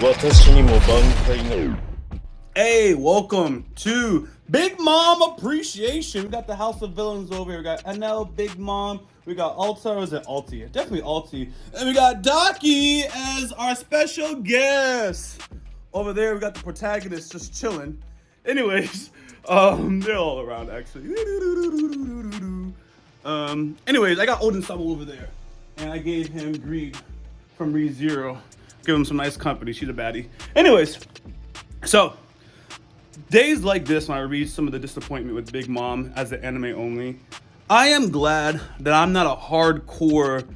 私にも挽回が。 Hey, welcome to Big Mom Appreciation. We got the House of Villains over here. We got NL, Big Mom. We got Alta, or is it Alti? Definitely Alti. And we got Daki as our special guest. Over there, we got the protagonist just chilling. Anyways, they're all around actually. Anyways, I got Odin Sabo over there. And I gave him Greed from ReZero. Give him some nice company. She's a baddie. Anyways, so days like this, when I read some of the disappointment with Big Mom as an anime only, I am glad that I'm not a hardcore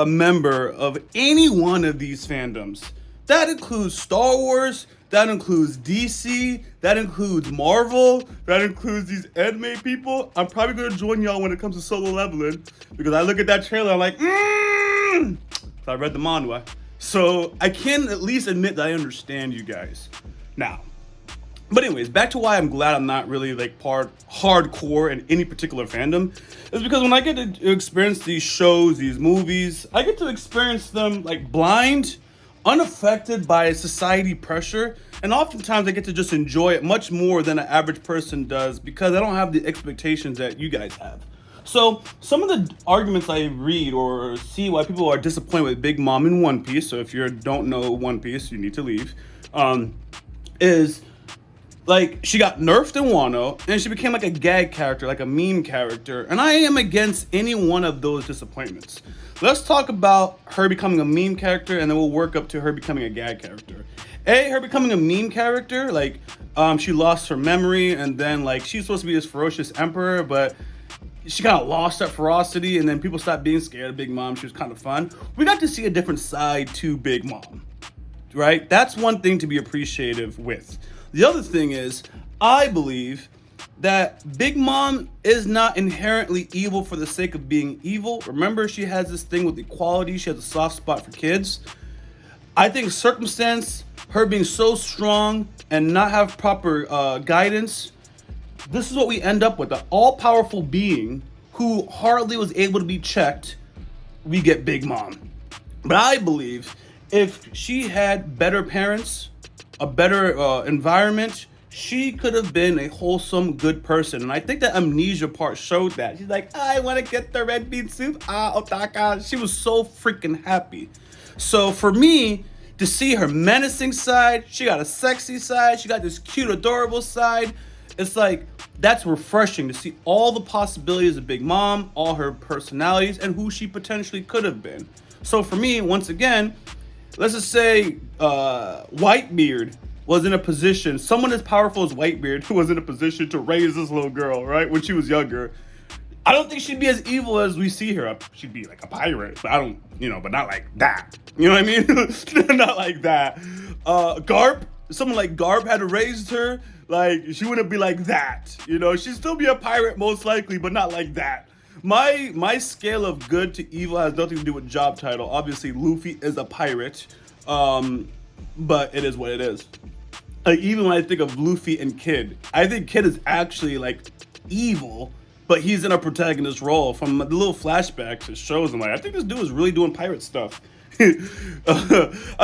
member of any one of these fandoms. That includes Star Wars, that includes DC, that includes Marvel, that includes these anime people. I'm probably gonna join y'all when it comes to Solo Leveling, because I look at that trailer, I'm like, So I read the manhwa. So I can at least admit that I understand you guys. Now, but anyways, back to why I'm glad I'm not really like hardcore in any particular fandom is because when I get to experience these shows, these movies, I get to experience them like blind, unaffected by society pressure, and oftentimes I get to just enjoy it much more than an average person does because I don't have the expectations that you guys have. So some of the arguments I read or see why people are disappointed with Big Mom in One Piece, so if you don't know One Piece, you need to leave, is like she got nerfed in Wano and she became like a gag character, like a meme character, and I am against any one of those disappointments. Let's talk about her becoming a meme character and then we'll work up to her becoming a gag character. Her becoming a meme character, like she lost her memory and then like she's supposed to be this ferocious emperor, but she kind of lost that ferocity and then people stopped being scared of Big Mom. She was kind of fun. We got to see a different side to Big Mom, right? That's one thing to be appreciative with. The other thing is, I believe that Big Mom is not inherently evil for the sake of being evil. Remember, she has this thing with equality. She has a soft spot for kids. I think circumstance, her being so strong and not have proper guidance, this is what we end up with, an all-powerful being who hardly was able to be checked. We get Big Mom. But I believe if she had better parents, a better environment, she could have been a wholesome, good person. And I think that amnesia part showed that. She's like, I want to get the red bean soup. Otaka. She was so freaking happy. So for me, to see her menacing side, she got a sexy side, she got this cute, adorable side. It's like, that's refreshing to see all the possibilities of Big Mom, all her personalities, and who she potentially could have been. So for me, once again, let's just say Whitebeard was in a position, someone as powerful as Whitebeard who was in a position to raise this little girl, right, when she was younger. I don't think she'd be as evil as we see her. She'd be like a pirate, but but not like that. You know what I mean? Not like that. Garp, someone like Garp had raised her, like she wouldn't be like that. She'd still be a pirate most likely, but not like that. My scale of good to evil has nothing to do with job title. Obviously, Luffy is a pirate, but it is what it is. Like, even when I think of Luffy and Kid, I think Kid is actually like evil, but he's in a protagonist role. From the little flashbacks, it shows him like, I think this dude is really doing pirate stuff. I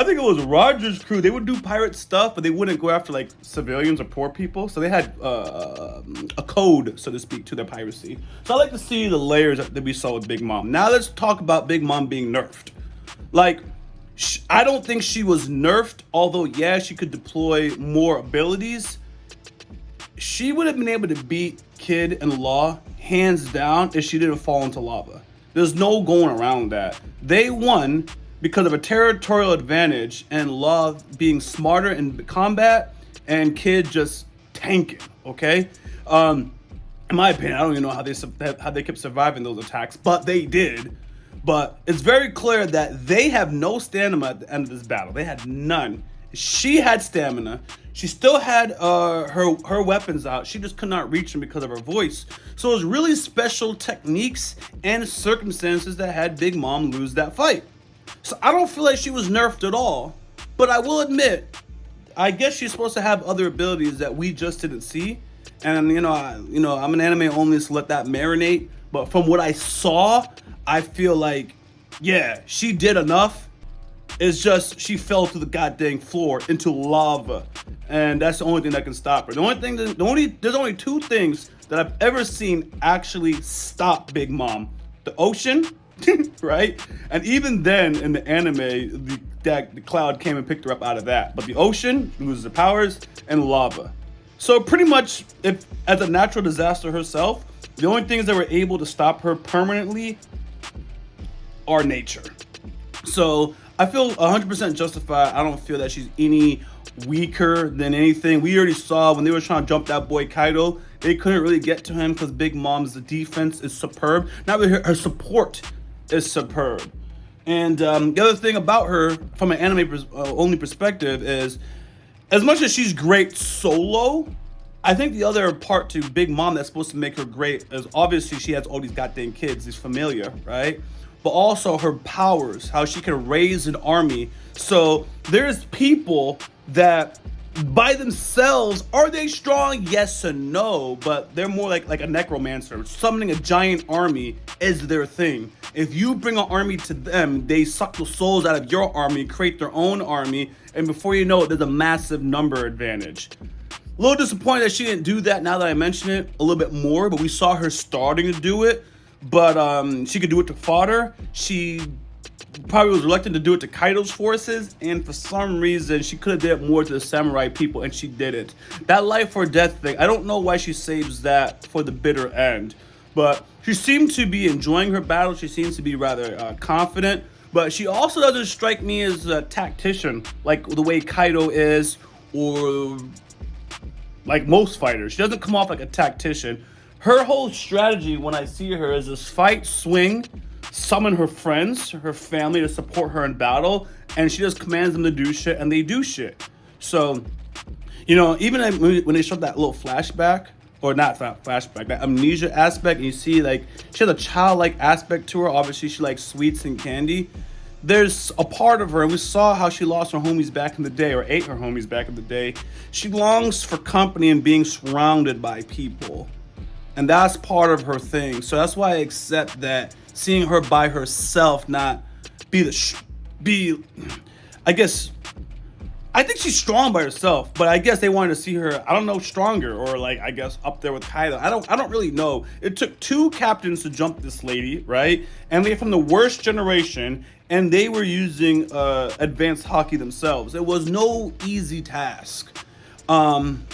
think it was Roger's crew. They would do pirate stuff, but they wouldn't go after like civilians or poor people. So they had a code, so to speak, to their piracy. So I like to see the layers that we saw with Big Mom. Now let's talk about Big Mom being nerfed. Like, I don't think she was nerfed, although yeah, she could deploy more abilities. She would have been able to beat Kid and Law hands down if she didn't fall into lava. There's no going around that. They won because of a territorial advantage and Law being smarter in combat and Kid just tanking, okay? In my opinion, I don't even know how they kept surviving those attacks, but they did. But it's very clear that they have no stamina at the end of this battle. They had none. She had stamina. She still had her weapons out. She just could not reach them because of her voice. So it was really special techniques and circumstances that had Big Mom lose that fight. So I don't feel like she was nerfed at all. But I will admit, I guess she's supposed to have other abilities that we just didn't see. And I'm an anime only, so let that marinate. But from what I saw, I feel like, yeah, she did enough It's just she fell to the goddamn floor into lava, and that's the only thing that can stop her. There's only two things that I've ever seen actually stop Big Mom: the ocean, right? And even then, in the anime, the cloud came and picked her up out of that. But the ocean loses her powers, and lava. So pretty much, if as a natural disaster herself, the only things that were able to stop her permanently are nature. So I feel 100% justified. I don't feel that she's any weaker than anything. We already saw when they were trying to jump that boy Kaido, they couldn't really get to him because Big Mom's defense is superb. Not really, her support is superb. And the other thing about her, from an anime only perspective, is as much as she's great solo, I think the other part to Big Mom that's supposed to make her great is obviously she has all these goddamn kids, these familia, right? But also her powers, how she can raise an army. So there's people that by themselves, are they strong? Yes and no, but they're more like a necromancer. Summoning a giant army is their thing. If you bring an army to them, they suck the souls out of your army, create their own army, and before you know it, there's a massive number advantage. A little disappointed that she didn't do that now that I mention it a little bit more, but we saw her starting to do it. But she could do it to fodder. She probably was reluctant to do it to Kaido's forces, and for some reason she could have did it more to the samurai people, and she did it. That life or death thing, I don't know why she saves that for the bitter end, but she seemed to be enjoying her battle. She seems to be rather confident, but she also doesn't strike me as a tactician like the way Kaido is, or like most fighters. She doesn't come off like a tactician. Her whole strategy when I see her is just fight, swing, summon her friends, her family to support her in battle, and she just commands them to do shit, and they do shit. So, you know, even when they showed that little flashback, or not flashback, that amnesia aspect, and you see like she has a childlike aspect to her. Obviously, she likes sweets and candy. There's a part of her, and we saw how she lost her homies back in the day, or ate her homies back in the day. She longs for company and being surrounded by people. And that's part of her thing. So that's why I accept that seeing her by herself not I think she's strong by herself, but I guess they wanted to see her, I don't know, stronger, or like, I guess up there with Kaido. I don't really know. It took two captains to jump this lady, right? And they're from the worst generation, and they were using advanced hockey themselves. It was no easy task. And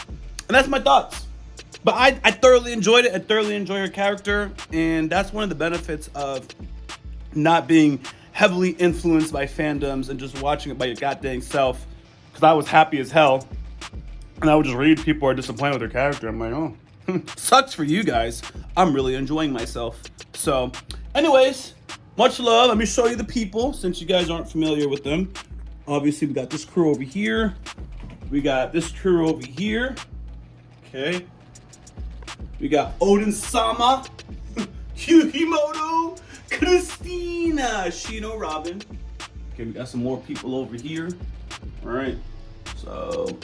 that's my thoughts. But I thoroughly enjoyed it. I thoroughly enjoy her character. And that's one of the benefits of not being heavily influenced by fandoms and just watching it by your goddamn self. Because I was happy as hell. And I would just read people are disappointed with their character. I'm like, oh, sucks for you guys. I'm really enjoying myself. So, anyways, much love. Let me show you the people since you guys aren't familiar with them. Obviously, we got this crew over here. We got this crew over here. Okay. We got Odin-sama, Yukimoto, Christina, Shino, Robin. Okay, we got some more people over here. All right. So,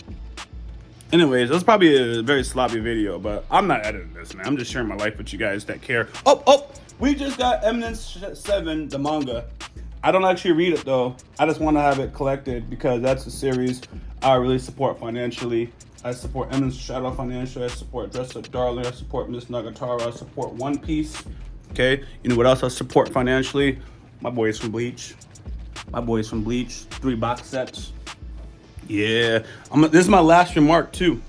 anyways, that's probably a very sloppy video, but I'm not editing this, man. I'm just sharing my life with you guys that care. Oh, we just got Eminence 7, the manga. I don't actually read it, though. I just want to have it collected because that's a series I really support financially. I support Eminence Shadow financially. I support Dress Up Darling. I support Miss Nagatoro. I support One Piece. Okay, you know what else I support financially? My boys from Bleach. 3 box sets. Yeah, this is my last remark too.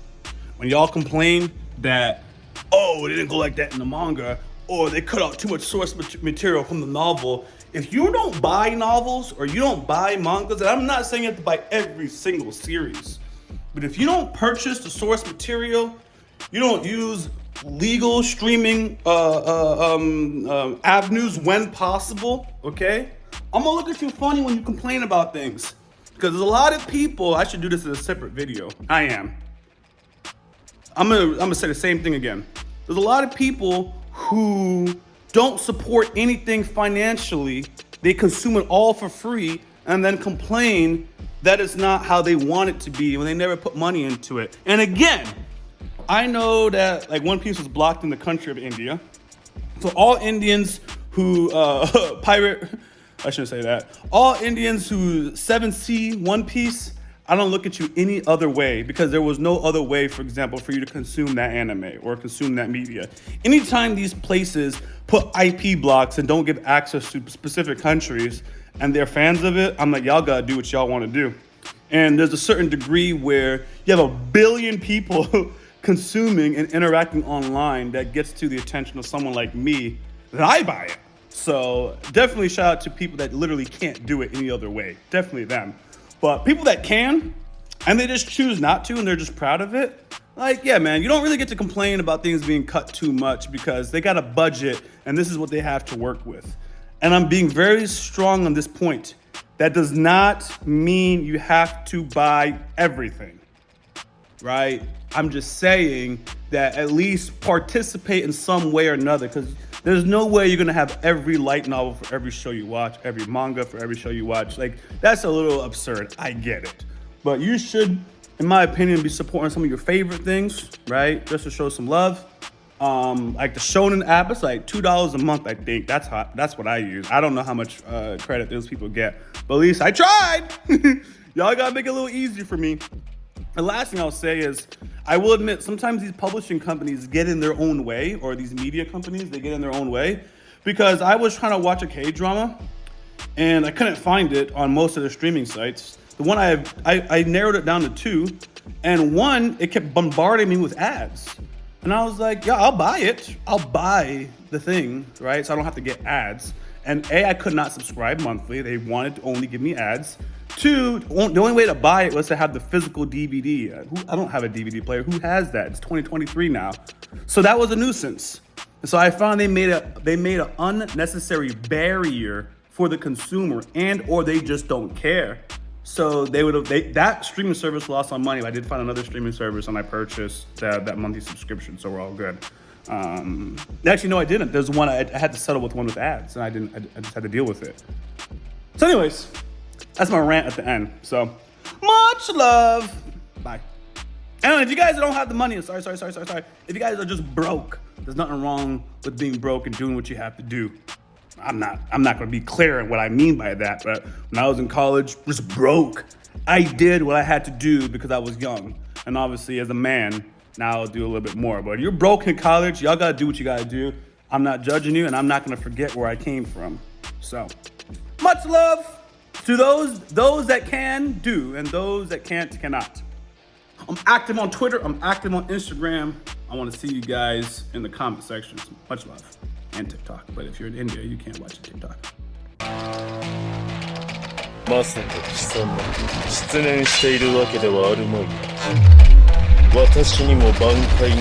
When y'all complain that, oh, they didn't go like that in the manga, or they cut out too much source material from the novel. If you don't buy novels or you don't buy mangas, and I'm not saying you have to buy every single series, but if you don't purchase the source material, you don't use legal streaming avenues when possible, okay? I'm gonna look at you funny when you complain about things. Because there's a lot of people, I should do this in a separate video. I am. I'm gonna say the same thing again. There's a lot of people who don't support anything financially. They consume it all for free and then complain that it's not how they want it to be when they never put money into it. And again, I know that like One Piece was blocked in the country of India. So all Indians who pirate I shouldn't say that. All Indians who 7C One Piece, I don't look at you any other way because there was no other way, for example, for you to consume that anime or consume that media. Anytime these places put IP blocks and don't give access to specific countries and they're fans of it, I'm like, y'all gotta do what y'all wanna do. And there's a certain degree where you have 1 billion people consuming and interacting online that gets to the attention of someone like me, that I buy it. So definitely shout out to people that literally can't do it any other way. Definitely them. But people that can, and they just choose not to, and they're just proud of it, like, yeah, man, you don't really get to complain about things being cut too much because they got a budget, and this is what they have to work with. And I'm being very strong on this point. That does not mean you have to buy everything, right? I'm just saying that at least participate in some way or another, because there's no way you're gonna have every light novel for every show you watch, every manga for every show you watch. Like, that's a little absurd, I get it. But you should, in my opinion, be supporting some of your favorite things, right? Just to show some love. Like the Shonen app, it's like $2 a month, I think. That's hot. That's what I use. I don't know how much credit those people get, but at least I tried. Y'all gotta make it a little easier for me. The last thing I'll say is, I will admit, sometimes these publishing companies get in their own way, or these media companies, they get in their own way, because I was trying to watch a K-drama, and I couldn't find it on most of the streaming sites. The one I narrowed it down to 2, and one, it kept bombarding me with ads. And I was like, yeah, I'll buy it. I'll buy the thing, right? So I don't have to get ads. And A, I could not subscribe monthly. They wanted to only give me ads. 2, the only way to buy it was to have the physical DVD. I don't have a DVD player. Who has that? It's 2023 now. So that was a nuisance. And so I found they made an unnecessary barrier for the consumer, and or they just don't care. So that streaming service lost on money. I did find another streaming service and I purchased that monthly subscription, so we're all good. Actually, no, I didn't. There's one I had to settle with one with ads, and I just had to deal with it. So anyways, that's my rant at the end. So much love. Bye. And if you guys don't have the money, sorry. If you guys are just broke, there's nothing wrong with being broke and doing what you have to do. I'm not gonna be clear on what I mean by that, but when I was in college, just broke, I did what I had to do because I was young. And obviously as a man, now I'll do a little bit more. But if you're broke in college, y'all gotta do what you gotta do. I'm not judging you, and I'm not gonna forget where I came from. So, much love to those that can do, and those that can't, cannot. I'm active on Twitter, I'm active on Instagram. I wanna see you guys in the comment sections. Much love. And TikTok, but if you're in India, you can't watch TikTok. まさか貴様失念しているわけではあるまいか。私にも挽回が